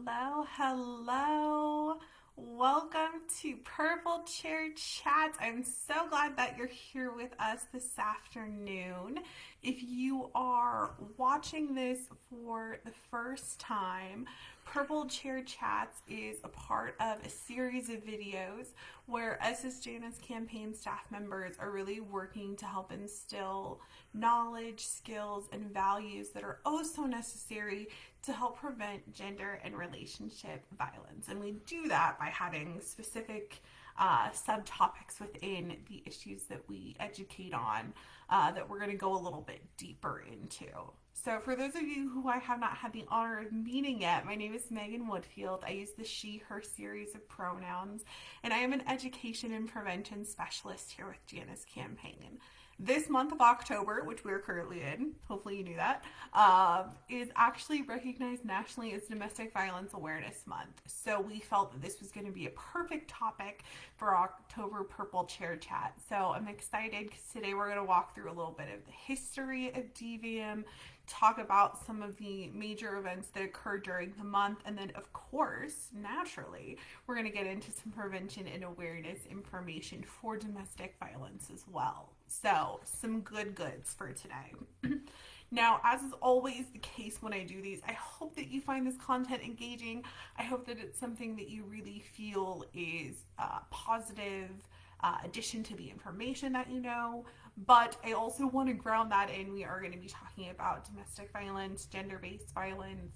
Hello, hello. Welcome to Purple Chair Chats. I'm so glad that you're here with us this afternoon. If you are watching this for the first time, Purple Chair Chats is a part of a series of videos where us as Jana's campaign staff members are really working to help instill knowledge, skills, and values that are oh so necessary to help prevent gender and relationship violence. And we do that by having specific subtopics within the issues that we educate on that we're going to go a little bit deeper into. So for those of you who I have not had the honor of meeting yet, my name is Megan Woodfield. I use the she, her series of pronouns, and I am an education and prevention specialist here with Jana's campaign. This month of October, which we're currently in, hopefully you knew that, is actually recognized nationally as Domestic Violence Awareness Month. So we felt that this was going to be a perfect topic for October Purple Chair Chat. So I'm excited because today we're going to walk through a little bit of the history of DVAM, talk about some of the major events that occurred during the month, and then of course, naturally, we're going to get into some prevention and awareness information for domestic violence as well. So some good goods for today. Now, as is always the case when I do these, I hope that you find this content engaging. I hope that it's something that you really feel is positive addition to the information that you know. But I also want to ground that in. We are going to be talking about domestic violence, gender-based violence,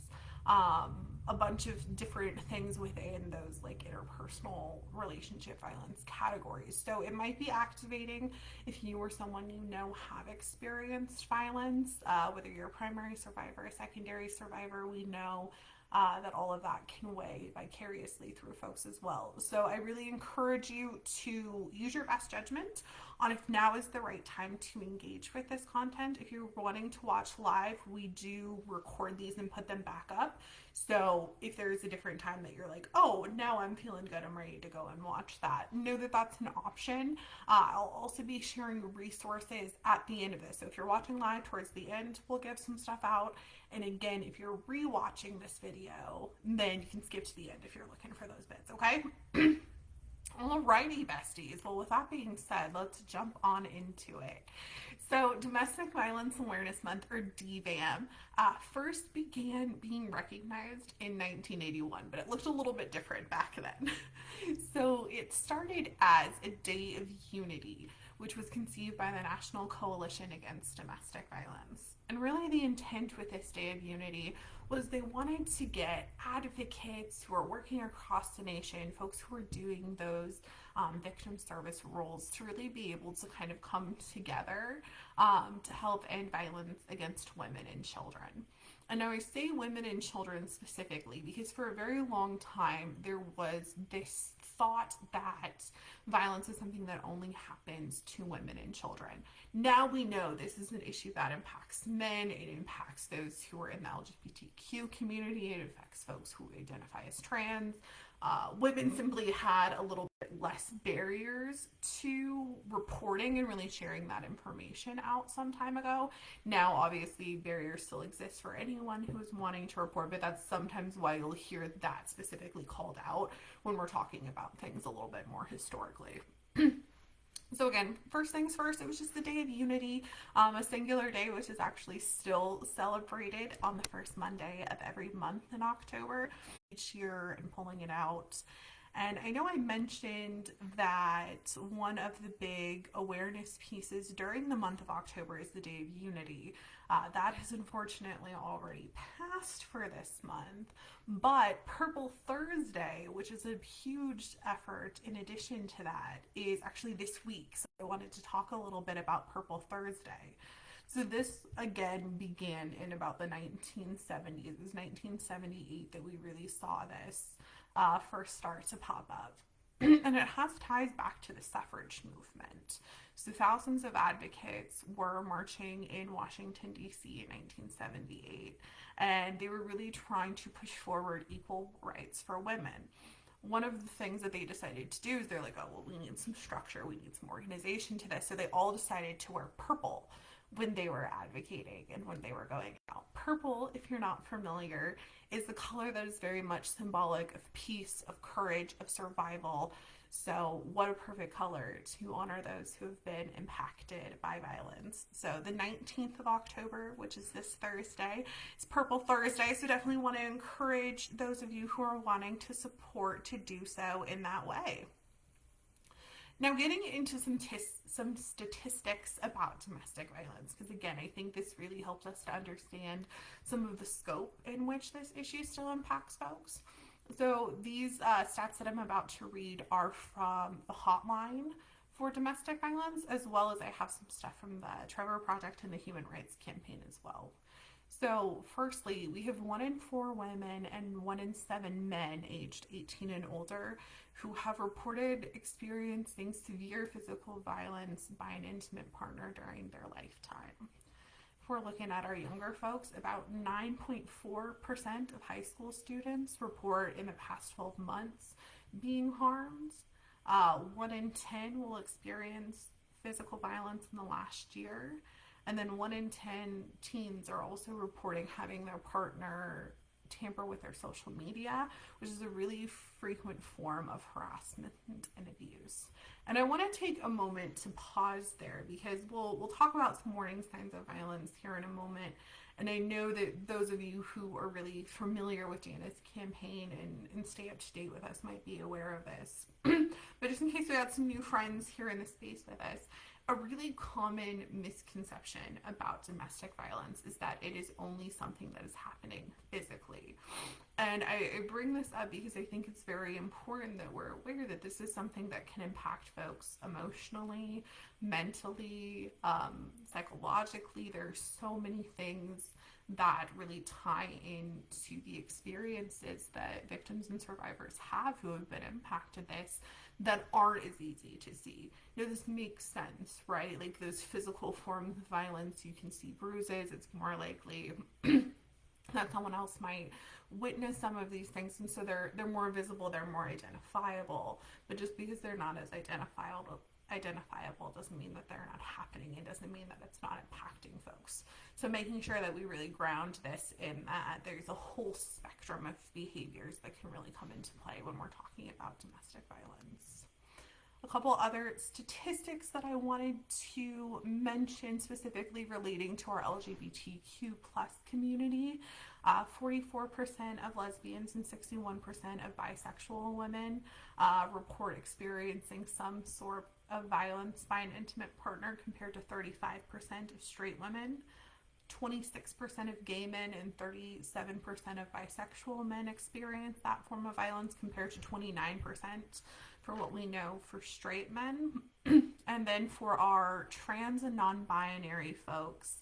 a bunch of different things within those like interpersonal relationship violence categories. So it might be activating if you or someone you know have experienced violence, whether you're a primary survivor, a secondary survivor. We know that all of that can weigh vicariously through folks as well. So I really encourage you to use your best judgment on if now is the right time to engage with this content. If you're wanting to watch live, we do record these and put them back up. So if there's a different time that you're like, oh, now I'm feeling good, I'm ready to go and watch that, know that that's an option. I'll also be sharing resources at the end of this. So if you're watching live, towards the end, we'll give some stuff out. And again, if you're rewatching this video, then you can skip to the end if you're looking for those bits, okay? Alrighty, besties. Well, with that being said, let's jump on into it. So, Domestic Violence Awareness Month, or DVAM, first began being recognized in 1981, but it looked a little bit different back then. So, it started as a day of unity, which was conceived by the National Coalition Against Domestic Violence. And really, the intent with this Day of Unity was they wanted to get advocates who are working across the nation, folks who are doing those victim service roles, to really be able to kind of come together to help end violence against women and children. And now I say women and children specifically because for a very long time there was this thought that violence is something that only happens to women and children. Now we know this is an issue that impacts men, it impacts those who are in the LGBTQ community, it affects folks who identify as trans. Women simply had a little bit less barriers to reporting and really sharing that information out some time ago. Now, obviously, barriers still exist for anyone who is wanting to report, but that's sometimes why you'll hear that specifically called out when we're talking about things a little bit more historically. So again, first things first, it was just the Day of Unity, a singular day which is actually still celebrated on the first Monday of every month in October each year and pulling it out. And I know I mentioned that one of the big awareness pieces during the month of October is the Day of Unity. That has unfortunately already passed for this month, but Purple Thursday, which is a huge effort in addition to that, is actually this week. So I wanted to talk a little bit about Purple Thursday. So this, again, began in about the 1970s. It was 1978 that we really saw this first start to pop up. And it has ties back to the suffrage movement. So thousands of advocates were marching in Washington, D.C. in 1978, and they were really trying to push forward equal rights for women. One of the things that they decided to do is they're like, oh, well, we need some structure, we need some organization to this. So they all decided to wear purple, when they were advocating and when they were going out. Purple, if you're not familiar, is the color that is very much symbolic of peace, of courage, of survival. So what a perfect color to honor those who have been impacted by violence. So the 19th of October, which is this Thursday, is Purple Thursday. So definitely want to encourage those of you who are wanting to support to do so in that way. Now, getting into some statistics about domestic violence, because again, I think this really helps us to understand some of the scope in which this issue still impacts folks. So these stats that I'm about to read are from the Hotline for domestic violence, as well as I have some stuff from the Trevor Project and the Human Rights Campaign as well. So firstly, we have 1 in 4 women and 1 in 7 men aged 18 and older who have reported experiencing severe physical violence by an intimate partner during their lifetime. If we're looking at our younger folks, about 9.4% of high school students report in the past 12 months being harmed. 1 in 10 will experience physical violence in the last year. And then 1 in 10 teens are also reporting having their partner tamper with their social media, which is a really frequent form of harassment and abuse. And I want to take a moment to pause there because we'll talk about some warning signs of violence here in a moment. And I know that those of you who are really familiar with Jana's campaign and stay up to date with us might be aware of this. But just in case we got some new friends here in the space with us, a really common misconception about domestic violence is that it is only something that is happening physically. And I bring this up because I think it's very important that we're aware that this is something that can impact folks emotionally, mentally, psychologically. There's so many things that really tie into the experiences that victims and survivors have who have been impacted this that aren't as easy to see. You know, this makes sense, right? Like those physical forms of violence, you can see bruises, it's more likely that someone else might witness some of these things, and so they're more visible, they're more identifiable. But just because they're not as identifiable doesn't mean that they're not happening. It doesn't mean that it's not impacting folks. So making sure that we really ground this in that there's a whole spectrum of behaviors that can really come into play when we're talking about domestic violence. A couple other statistics that I wanted to mention specifically relating to our LGBTQ plus community. 44% of lesbians and 61% of bisexual women report experiencing some sort of violence by an intimate partner compared to 35% of straight women. 26% of gay men and 37% of bisexual men experience that form of violence compared to 29% for what we know for straight men. And then for our trans and non-binary folks,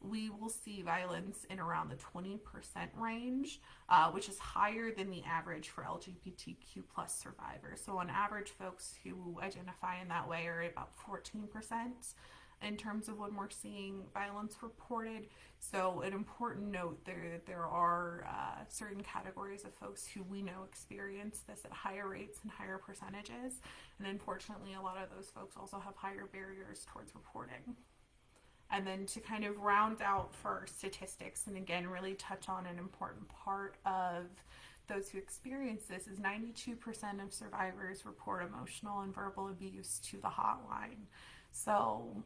we will see violence in around the 20% range, which is higher than the average for LGBTQ plus survivors. So on average, folks who identify in that way are about 14% in terms of when we're seeing violence reported. So an important note there that there are certain categories of folks who we know experience this at higher rates and higher percentages. And unfortunately, a lot of those folks also have higher barriers towards reporting. And then to kind of round out for statistics, and again, really touch on an important part of those who experience this, is 92% of survivors report emotional and verbal abuse to the hotline. So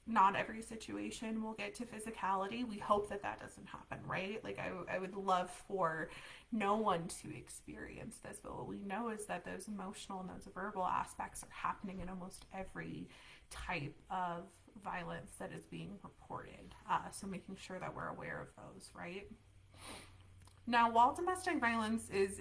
not every situation will get to physicality. We hope that that doesn't happen, right? Like I would love for no one to experience this, but what we know is that those emotional and those verbal aspects are happening in almost every type of violence that is being reported. So making sure that we're aware of those, right? Now, while domestic violence is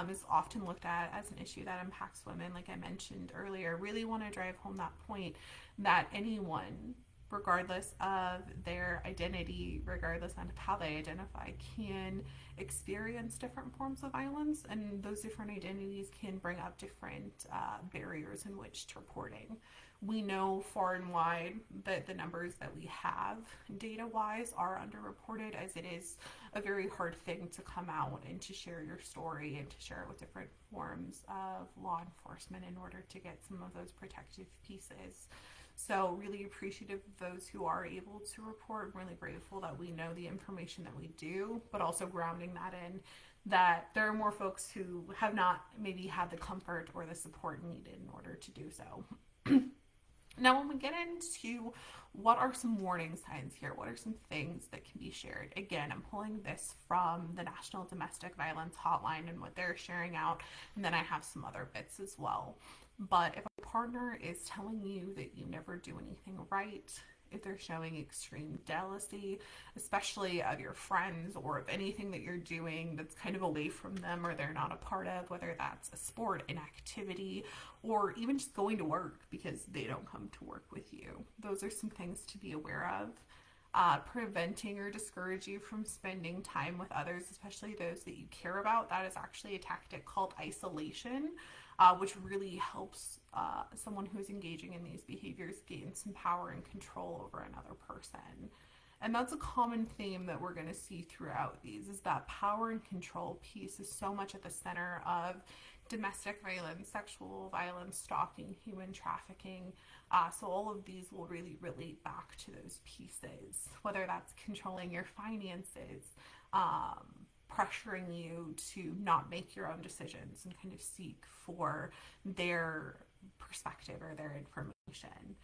is often looked at as an issue that impacts women, like I mentioned earlier, really want to drive home that point that anyone, regardless of their identity, regardless of how they identify, can experience different forms of violence, and those different identities can bring up different barriers in which to reporting. We know far and wide that the numbers that we have data-wise are underreported, as it is a very hard thing to come out and to share your story and to share it with different forms of law enforcement in order to get some of those protective pieces. So really appreciative of those who are able to report. I'm really grateful that we know the information that we do, but also grounding that in that there are more folks who have not maybe had the comfort or the support needed in order to do so. Now, when we get into what are some warning signs here, what are some things that can be shared? Again, I'm pulling this from the National Domestic Violence Hotline and what they're sharing out, and then I have some other bits as well. But if a partner is telling you that you never do anything right, if they're showing extreme jealousy, especially of your friends or of anything that you're doing that's kind of away from them or they're not a part of, whether that's a sport, an activity, or even just going to work because they don't come to work with you. Those are some things to be aware of. Preventing or discourage you from spending time with others, especially those that you care about. That is actually a tactic called isolation, which really helps someone who's engaging in these behaviors gain some power and control over another person. And that's a common theme that we're going to see throughout these, is that power and control piece is so much at the center of domestic violence, sexual violence, stalking, human trafficking. So all of these will really relate back to those pieces, whether that's controlling your finances, pressuring you to not make your own decisions and kind of seek for their perspective or their information.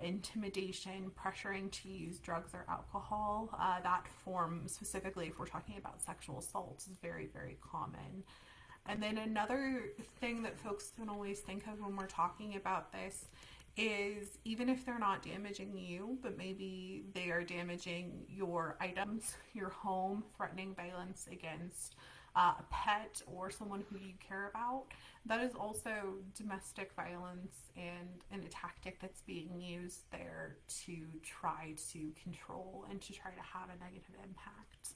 Intimidation, pressuring to use drugs or alcohol. That form, specifically if we're talking about sexual assaults, is very, very common. And then another thing that folks don't always think of when we're talking about this is even if they're not damaging you, but maybe they are damaging your items, your home, threatening violence against a pet or someone who you care about, that is also domestic violence and a tactic that's being used there to try to control and to try to have a negative impact.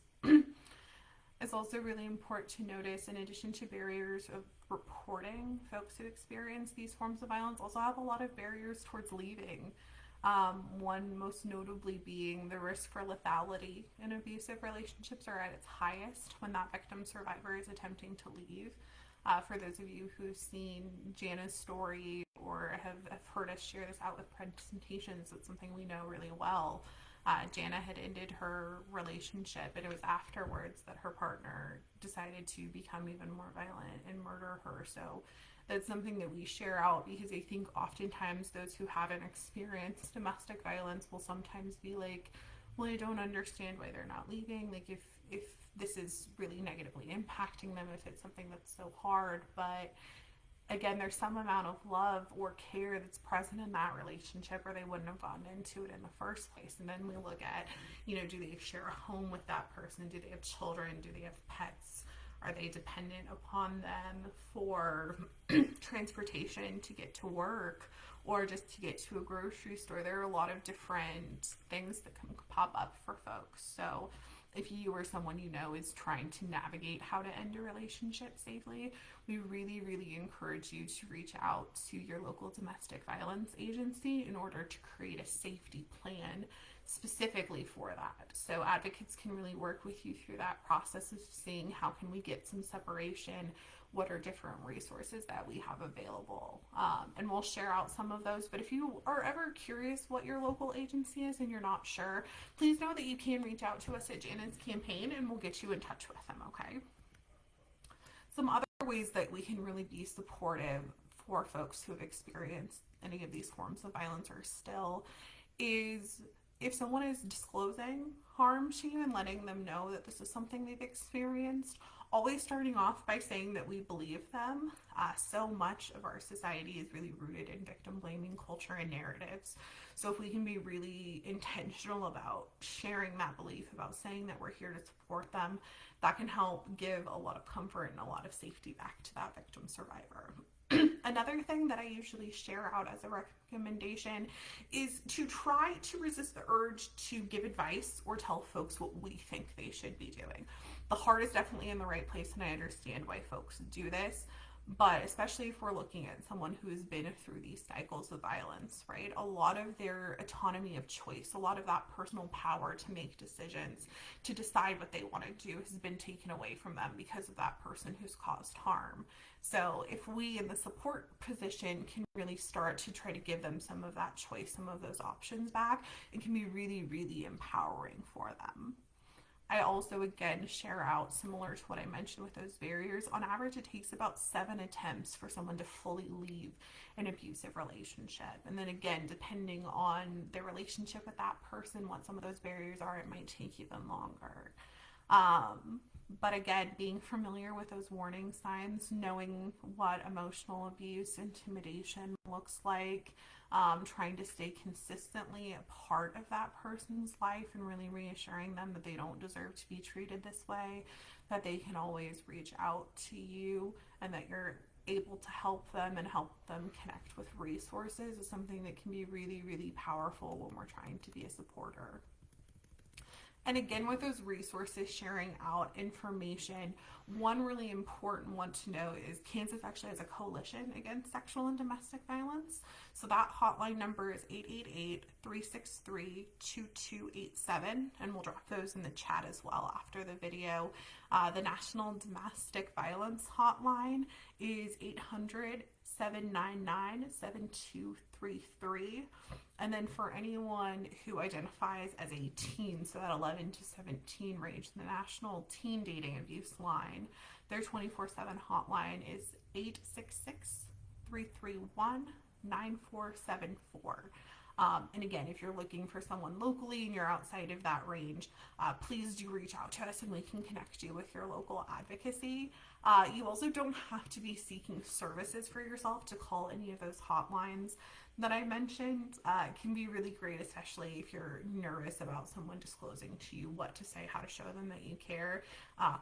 It's also really important to notice, in addition to barriers of reporting, folks who experience these forms of violence also have a lot of barriers towards leaving. One most notably being the risk for lethality in abusive relationships are at its highest when that victim survivor is attempting to leave. For those of you who've seen Jana's story or have heard us share this out with presentations, it's something we know really well. Jana had ended her relationship, and it was afterwards that her partner decided to become even more violent and murder her. So that's something that we share out, because I think oftentimes those who haven't experienced domestic violence will sometimes be like, well, I don't understand why they're not leaving. Like if this is really negatively impacting them, if it's something that's so hard. But again, there's some amount of love or care that's present in that relationship, or they wouldn't have gotten into it in the first place. And then we look at, do they share a home with that person? Do they have children? Do they have pets? Are they dependent upon them for transportation to get to work or just to get to a grocery store? There are a lot of different things that can pop up for folks. So if you or someone you know is trying to navigate how to end a relationship safely, we really, really encourage you to reach out to your local domestic violence agency in order to create a safety plan specifically for that. So advocates can really work with you through that process of seeing how can we get some separation, what are different resources that we have available. And we'll share out some of those. But if you are ever curious what your local agency is and you're not sure, please know that you can reach out to us at Janet's campaign and we'll get you in touch with them, okay? Some other ways that we can really be supportive for folks who have experienced any of these forms of violence or still is if someone is disclosing harm to you and letting them know that this is something they've experienced, always starting off by saying that we believe them. So much of our society is really rooted in victim blaming culture and narratives. So if we can be really intentional about sharing that belief, about saying that we're here to support them, that can help give a lot of comfort and a lot of safety back to that victim survivor. Another thing that I usually share out as a recommendation is to try to resist the urge to give advice or tell folks what we think they should be doing. The heart is definitely in the right place, and I understand why folks do this, But especially if we're looking at someone who has been through these cycles of violence, right? A lot of their autonomy of choice, a lot of that personal power to make decisions, to decide what they want to do, has been taken away from them because of that person who's caused harm. So if we in the support position can really start to try to give them some of that choice, some of those options back, it can be really, really empowering for them. I also, again, share out, similar to what I mentioned with those barriers. On average, it takes about 7 attempts for someone to fully leave an abusive relationship. And then again, depending on their relationship with that person, what some of those barriers are, it might take even longer. Um, but again, being familiar with those warning signs, knowing what emotional abuse, intimidation looks like, trying to stay consistently a part of that person's life and really reassuring them that they don't deserve to be treated this way, that they can always reach out to you, and that you're able to help them and help them connect with resources is something that can be really, really powerful when we're trying to be a supporter. And again, with those resources, sharing out information, one really important one to know is Kansas actually has a coalition against sexual and domestic violence. So that hotline number is 888-363-2287. And we'll drop those in the chat as well after the video. The National Domestic Violence Hotline is 800-799-7233. And then for anyone who identifies as a teen, so that 11 to 17 range, the National Teen Dating Abuse Line, their 24/7 hotline is 866-331-9474. And again, if you're looking for someone locally and you're outside of that range, please do reach out to us and we can connect you with your local advocacy. You also don't have to be seeking services for yourself to call any of those hotlines that I mentioned. It can be really great, especially if you're nervous about someone disclosing to you what to say, how to show them that you care.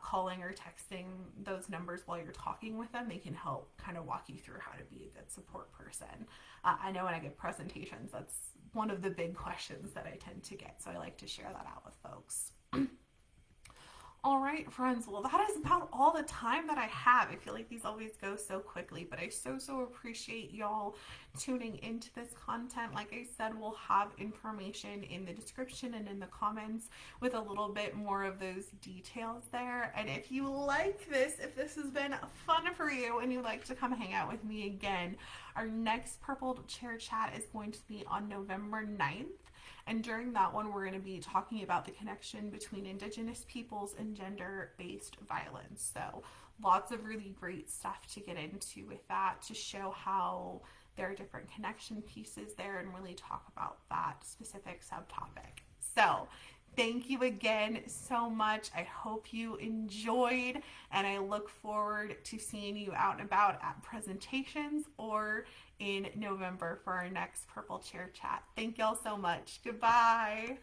Calling or texting those numbers while you're talking with them, they can help kind of walk you through how to be a good support person. I know when I give presentations, that's one of the big questions that I tend to get, so I like to share that out with folks. All right, friends. Well, that is about all the time that I have. I feel like these always go so quickly, but I so appreciate y'all tuning into this content. Like I said, we'll have information in the description and in the comments with a little bit more of those details there. And if you like this, if this has been fun for you and you'd like to come hang out with me again, our next Purple Chair Chat is going to be on November 9th. And during that one, we're going to be talking about the connection between Indigenous peoples and gender-based violence. So lots of really great stuff to get into with that, to show how there are different connection pieces there and really talk about that specific subtopic. So thank you again so much. I hope you enjoyed, and I look forward to seeing you out and about at presentations or in November for our next Purple Chair Chat. Thank y'all so much. Goodbye.